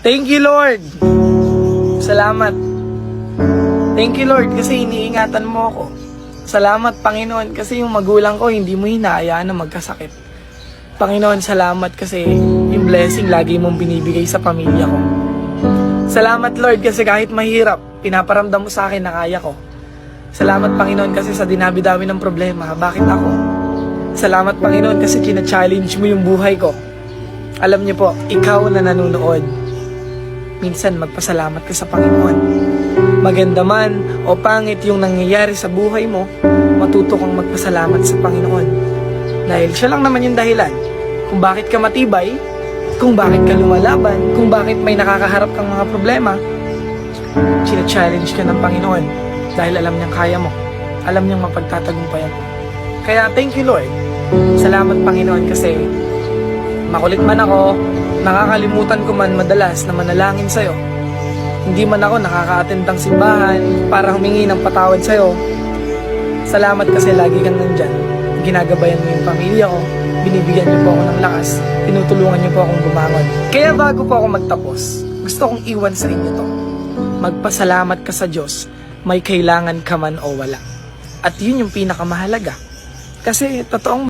Thank you, Lord. Salamat. Thank you, Lord, kasi iniingatan mo ako. Salamat, Panginoon, kasi yung magulang ko hindi mo hinahayaan na magkasakit. Panginoon, salamat kasi yung blessing lagi mong binibigay sa pamilya ko. Salamat, Lord, kasi kahit mahirap, pinaparamdam mo sa akin na kaya ko. Salamat, Panginoon, kasi sa dinabi-dami ng problema, bakit ako? Salamat, Panginoon, kasi kina-challenge mo yung buhay ko. Alam niyo po, ikaw na nanonood, minsan magpasalamat ka sa Panginoon. Maganda man o pangit yung nangyayari sa buhay mo, matuto kang magpasalamat sa Panginoon. Dahil siya lang naman yung dahilan kung bakit ka matibay, kung bakit ka lumalaban, kung bakit may nakakaharap kang mga problema. China-challenge ka ng Panginoon dahil alam niyang kaya mo. Alam niyang mapagtatagumpayan mo. Kaya thank you, Lord. Salamat, Panginoon, kasi makulit man ako, nakakalimutan ko man madalas na manalangin sa'yo. Hindi man ako nakaka-attend ng simbahan para humingi ng patawad sa'yo. Salamat kasi lagi kang nandyan. Ginagabayan mo yung pamilya ko, binibigyan niyo po ako ng lakas, tinutulungan niyo po akong bumangon. Kaya bago po ako magtapos, gusto kong iwan sa inyo to. Magpasalamat ka sa Diyos, may kailangan ka man o wala. At yun yung pinakamahalaga. Kasi totoong